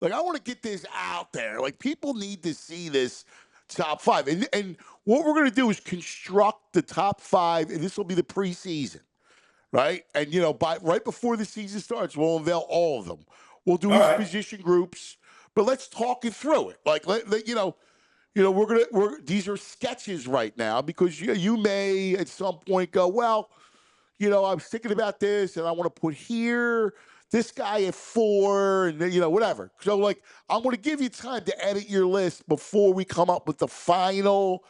Like, I want to get this out there. Like, people need to see this top five. And what we're going to do is construct the top five, and this will be the preseason, right? And, by right before the season starts, we'll unveil all of them. We'll do All each right. position groups, but let's talk it through it. Like, these are sketches right now because you may at some point go, well, I was thinking about this and I want to put here this guy at 4 and whatever. So like I'm going to give you time to edit your list before we come up with the final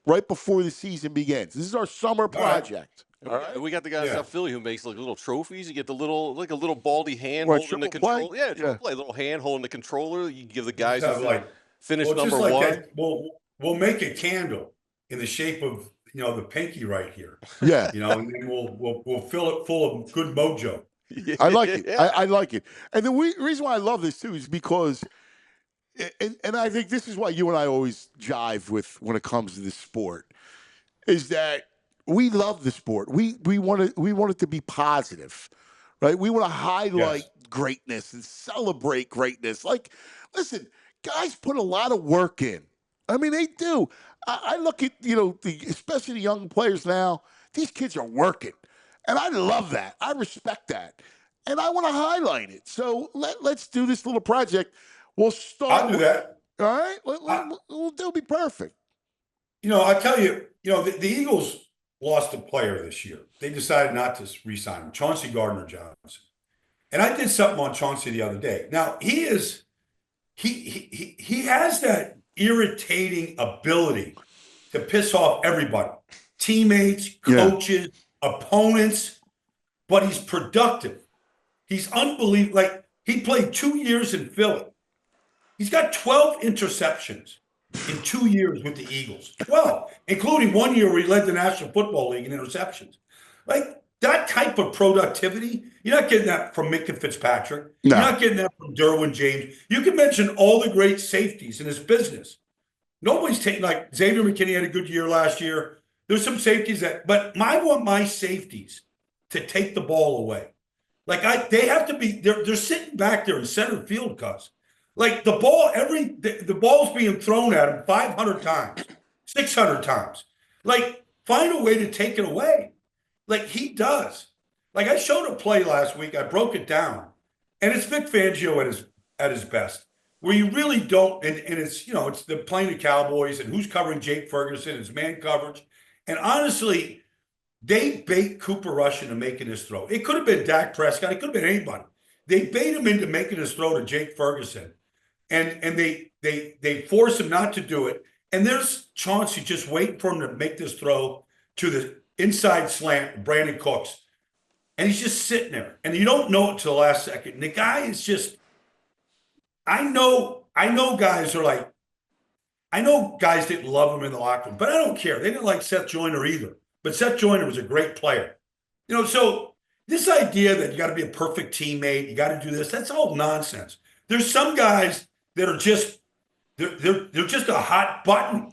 right before the season begins. This is our summer All right. project. All right. We got the guy in South Philly who makes like little trophies. You get the little, like a little baldy hand holding the controller. Play? Yeah, triple play, little hand holding the controller. You give the guys who finish well, number like one. that, we'll make a candle in the shape of the pinky right here. Yeah. And then we'll fill it full of good mojo. I like it. I like it. And the reason why I love this too is because, and I think this is why you and I always jive with when it comes to this sport, is that we love the sport. We want it to be positive, right? We want to highlight greatness and celebrate greatness. Like, listen, guys put a lot of work in. I mean, they do. I look at especially the young players now. These kids are working, and I love that. I respect that, and I want to highlight it. So let's do this little project. We'll start. I'll do that. All right, it'll be perfect. I tell you, the Eagles lost a player this year. They decided not to re-sign him, Chauncey Gardner-Johnson. And I did something on Chauncey the other day. Now he has that irritating ability to piss off everybody, teammates, coaches, opponents, but he's productive. He's unbelievable. Like, he played 2 years in Philly. He's got 12 interceptions in 2 years with the Eagles. 12, including 1 year where he led the National Football League in interceptions. Like, that type of productivity, you're not getting that from Minka Fitzpatrick. No. You're not getting that from Derwin James. You can mention all the great safeties in his business. Nobody's taking, like, Xavier McKinney had a good year last year. There's some safeties but I want my safeties to take the ball away. Like, they have to be, they're sitting back there in center field, cuz. Like, the ball's being thrown at him 500 times, 600 times. Like, find a way to take it away. Like, he does. Like, I showed a play last week. I broke it down. And it's Vic Fangio at his best, where you really don't, and it's, it's the playing the Cowboys and who's covering Jake Ferguson, it's man coverage. And honestly, they bait Cooper Rush into making his throw. It could have been Dak Prescott. It could have been anybody. They bait him into making his throw to Jake Ferguson. And they force him not to do it. And there's Chauncey just waiting for him to make this throw to the inside slant, Brandon Cooks. And he's just sitting there. And you don't know it till the last second. And the guy is just, I know guys are like, I know guys didn't love him in the locker room, but I don't care. They didn't like Seth Joyner either. But Seth Joyner was a great player. So this idea that you got to be a perfect teammate, you got to do this, that's all nonsense. There's some guys that are just, they're just a hot button,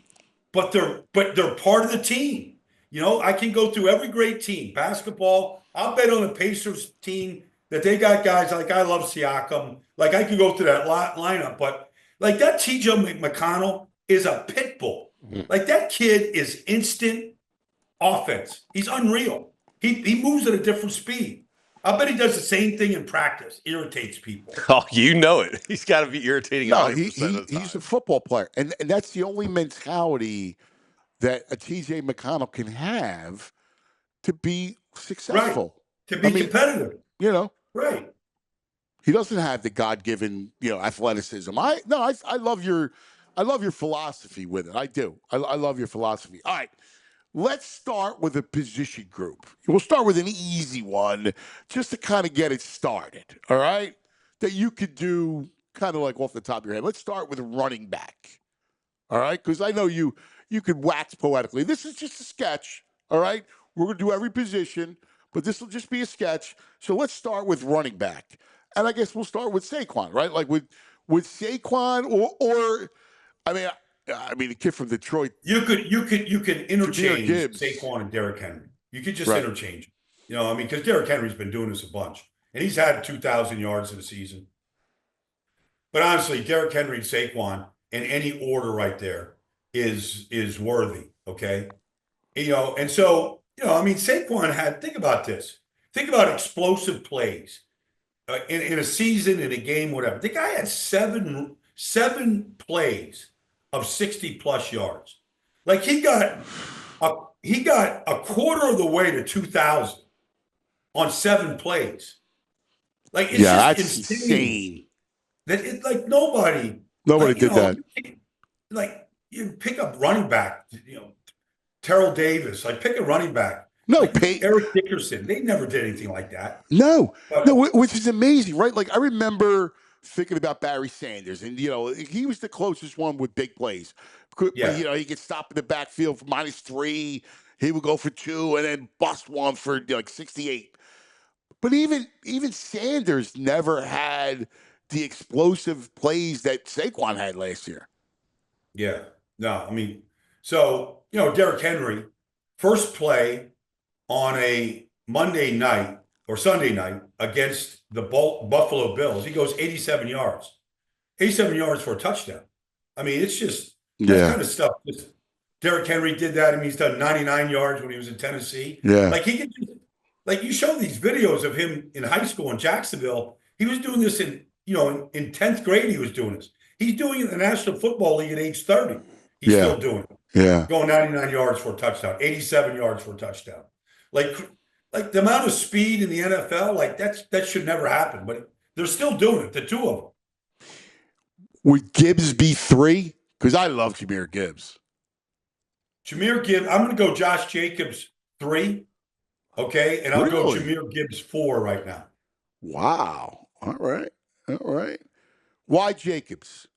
but they're part of the team. I can go through every great team, basketball. I'll bet on the Pacers team that they got guys like, I love Siakam. Like, I could go through that lineup, but like that T.J. McConnell is a pit bull. Like, that kid is instant offense. He's unreal. He moves at a different speed. I bet he does the same thing in practice. Irritates people. Oh, it. He's got to be irritating. No, he's a football player, and that's the only mentality that a T.J. McConnell can have to be successful, right. To be competitive. Right. He doesn't have the God-given, athleticism. I love your philosophy with it. I do. I love your philosophy. All right. Let's start with a position group. We'll start with an easy one just to kind of get it started, all right? That you could do kind of like off the top of your head. Let's start with running back, all right? Because I know you could wax poetically. This is just a sketch, all right? We're going to do every position, but this will just be a sketch. So let's start with running back. And I guess we'll start with Saquon, right? Like with Saquon or the kid from Detroit. You could interchange Saquon and Derrick Henry. You could just interchange. Because Derrick Henry's been doing this a bunch, and he's had 2,000 yards in a season. But honestly, Derrick Henry and Saquon in any order right there is worthy. Okay. And so, I mean, Saquon think about this. Think about explosive plays in a season, in a game, whatever. The guy had seven plays of 60+ yards. Like he got a quarter of the way to 2,000 on 7 plays. Like it's just that's insane. That it's like nobody did that. Like you pick up running back, Terrell Davis, like pick a running back. No, like Eric Dickerson. They never did anything like that. No, which is amazing, right? Like I remember thinking about Barry Sanders, and he was the closest one with big plays. Yeah. He could stop in the backfield for -3. He would go for 2, and then bust one for like 68. But even Sanders never had the explosive plays that Saquon had last year. Yeah. No, I mean, so Derrick Henry, first play on a Monday night or Sunday night against the Buffalo Bills, he goes 87 yards. 87 yards for a touchdown. I mean, it's just that kind of stuff. Derrick Henry did that. I mean, he's done 99 yards when he was in Tennessee. Yeah. Like he could like you show these videos of him in high school in Jacksonville. He was doing this in 10th grade, he was doing this. He's doing it in the National Football League at age 30. He's still doing it. Yeah. Going 99 yards for a touchdown, 87 yards for a touchdown. Like the amount of speed in the NFL, like that should never happen, but they're still doing it, the two of them. Would Gibbs be 3? Because I love Jahmyr Gibbs. Jahmyr Gibbs, I'm going to go Josh Jacobs 3, okay? And I'll go Jahmyr Gibbs 4 right now. Wow. All right. Why Jacobs?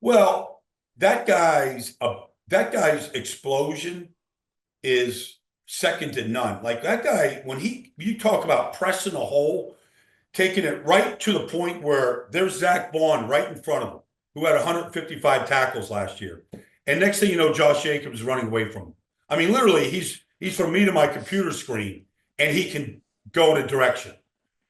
Well, that guy's explosion is second to none. Like that guy, when you talk about pressing a hole, taking it right to the point where there's Zach Bond right in front of him, who had 155 tackles last year. And next thing you know, Josh Jacobs is running away from him. I mean, literally, he's from me to my computer screen, and he can go in a direction.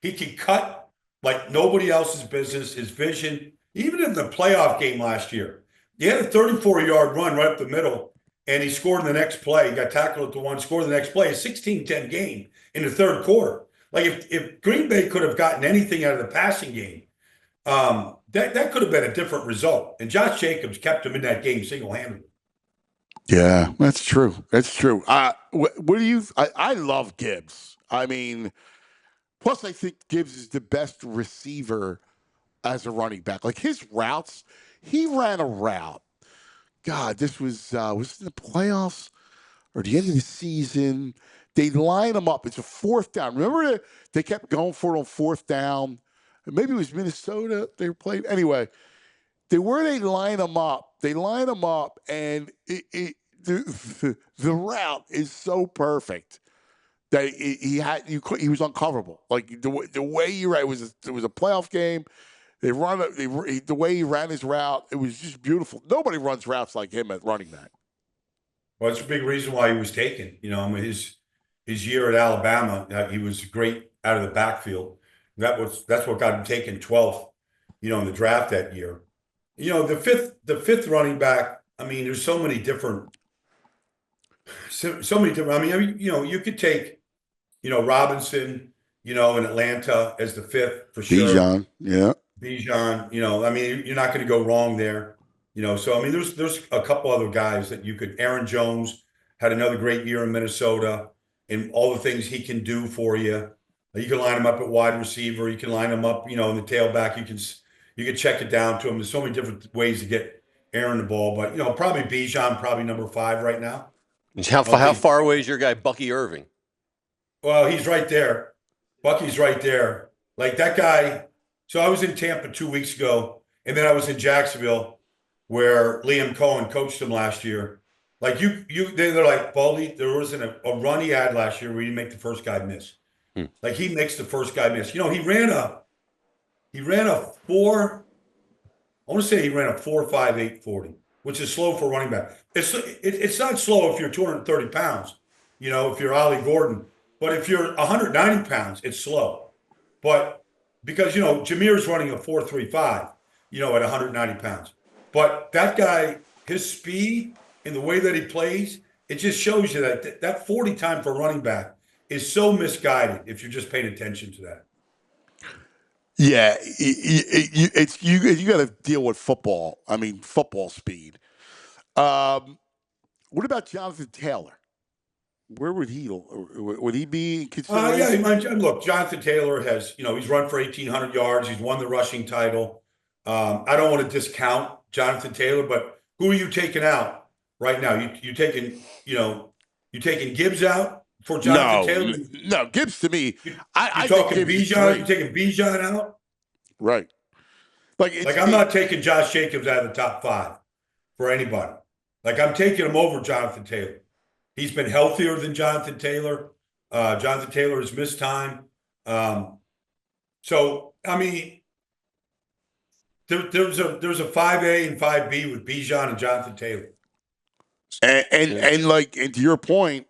He can cut like nobody else's business, his vision. Even in the playoff game last year, he had a 34-yard run right up the middle, and he scored in the next play. He got tackled at the 1, scored the next play, a 16-10 game in the third quarter. Like if Green Bay could have gotten anything out of the passing game, that could have been a different result. And Josh Jacobs kept him in that game single-handedly. Yeah, that's true. What do you? I love Gibbs. I mean, plus I think Gibbs is the best receiver as a running back. Like his routes, he ran a route. God, this was it in the playoffs or the end of the season? They line him up. It's a 4th down. Remember they kept going for it on 4th down. Maybe it was Minnesota they were playing. Anyway, they line him up. They line him up, and the route is so perfect that he was uncoverable. Like the way he ran, it was a playoff game. The way he ran his route, it was just beautiful. Nobody runs routes like him at running back. Well, it's a big reason why he was taken. I mean, his year at Alabama, he was great out of the backfield. That's what got him taken 12th, in the draft that year. The fifth running back. I mean, there's so many different. I mean, you could take, Robinson, in Atlanta as the 5th for sure. Bijan, yeah. Bijan, I mean, you're not going to go wrong there. So I mean, there's a couple other guys that you could. Aaron Jones had another great year in Minnesota, and all the things he can do for you. You can line him up at wide receiver. You can line him up, in the tailback. You can check it down to him. There's so many different ways to get Aaron the ball, but probably Bijan, probably number 5 right now. How far away is your guy Bucky Irving? Well, he's right there. Bucky's right there. Like that guy. So I was in Tampa 2 weeks ago, and then I was in Jacksonville, where Liam Cohen coached him last year. Like they're like, Baldy, there wasn't a run he had last year where he make the first guy miss. Like he makes the first guy miss. He ran a 4. I want to say he ran a 4.58 40, which is slow for running back. It's not slow if you're 230 pounds, if you're Ollie Gordon. But if you're 190 pounds, it's slow. But because, Jahmyr's running a 4.35, at 190 pounds. But that guy, his speed and the way that he plays, it just shows you that 40 time for running back is so misguided if you're just paying attention to that. Yeah, you got to deal with football. I mean, football speed. What about Jonathan Taylor? Where would he be in consideration? Look, Jonathan Taylor has, he's run for 1,800 yards. He's won the rushing title. I don't want to discount Jonathan Taylor, but who are you taking out right now? You taking Gibbs out for Jonathan Taylor? No, Gibbs to me. I talking Bijan? You taking Bijan out? Right. I'm not taking Josh Jacobs out of the top 5 for anybody. I'm taking him over Jonathan Taylor. He's been healthier than Jonathan Taylor. Jonathan Taylor has missed time. So I mean, there's a 5A and 5B with Bijan and Jonathan Taylor. And to your point,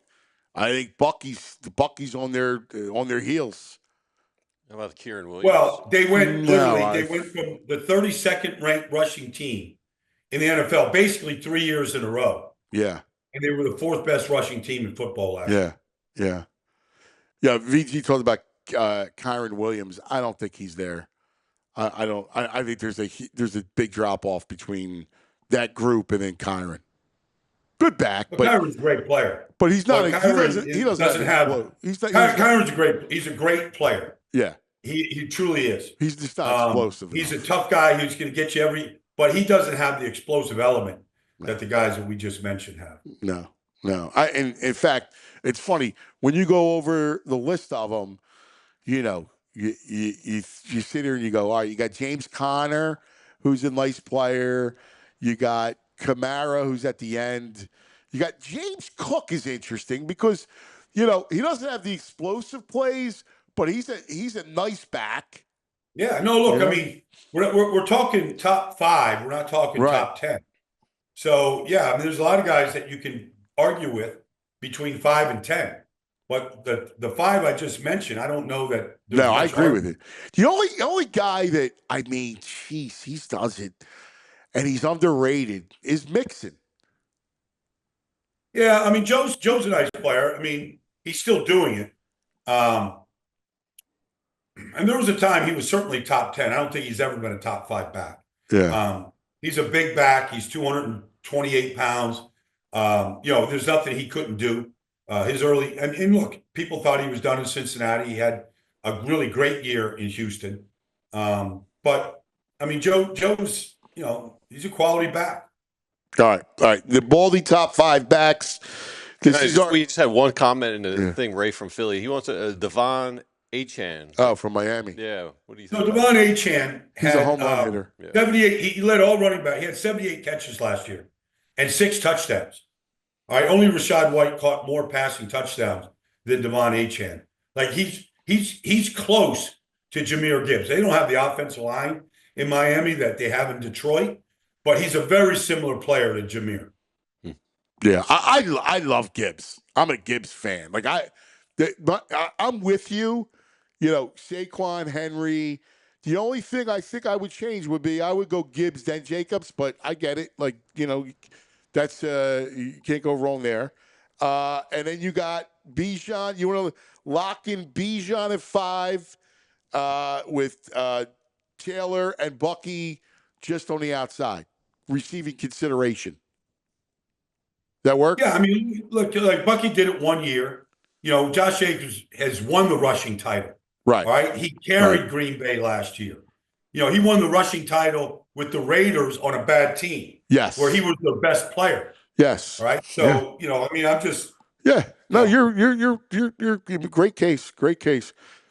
I think Bucky's on their heels. How about Kieran Williams? Well, they went from the 32nd ranked rushing team in the NFL basically 3 years in a row. Yeah. And they were the 4th best rushing team in football last year. Yeah. VG talked about Kyren Williams. I don't think he's there. I don't. I think there's a big drop off between that group and then Kyren. Good back, but Kyren's a great player. But he's not. Kyren's a great player. Yeah, he truly is. He's just not explosive. He's a tough guy who's going to get you but he doesn't have the explosive element that the guys that we just mentioned have. No. In fact, it's funny when you go over the list of them. You sit here and you go, all right. You got James Conner, who's a nice player. You got Kamara, who's at the end. You got James Cook is interesting because, he doesn't have the explosive plays, but he's a nice back. Yeah. No, look. I mean, we're talking top 5. We're not talking top 10. So, yeah, I mean, there's a lot of guys that you can argue with between 5 and 10. But the 5 I just mentioned, I don't know that. No, I agree with it. The only guy that, he does it, and he's underrated, is Mixon. Yeah, I mean, Joe's a nice player. I mean, he's still doing it. And there was a time he was certainly top 10. I don't think he's ever been a top 5 back. Yeah. He's a big back. He's 228 pounds. There's nothing he couldn't do. His early and look, people thought he was done in Cincinnati. He had a really great year in Houston. But I mean, Joe's, he's a quality back. All right. The Baldy top 5 backs. We just had one comment in the thing, Ray from Philly. He wants a Devon Achane. Oh, from Miami. Yeah. What do you think? So Devon Achane he's a home run hitter. 78. He led all running back. He had 78 catches last year and 6 touchdowns. All right, only Rachaad White caught more passing touchdowns than Devon Achane. He's close to Jahmyr Gibbs. They don't have the offensive line in Miami that they have in Detroit, but he's a very similar player to Jahmyr. Yeah, I love Gibbs. I'm a Gibbs fan. I'm with you. Saquon, Henry. The only thing I think I would change would be I would go Gibbs then Jacobs, but I get it. That's you can't go wrong there. And then you got Bijan. You want to lock in Bijan at 5 with Taylor and Bucky just on the outside, receiving consideration. That work? Yeah, I mean, look, Bucky did it 1 year. Josh Jacobs has won the rushing title. Right. All right. He carried Green Bay last year. He won the rushing title with the Raiders on a bad team. Yes. Where he was the best player. Yes. All right. So, I mean, I'm just. Yeah. No, you're great case. Great case.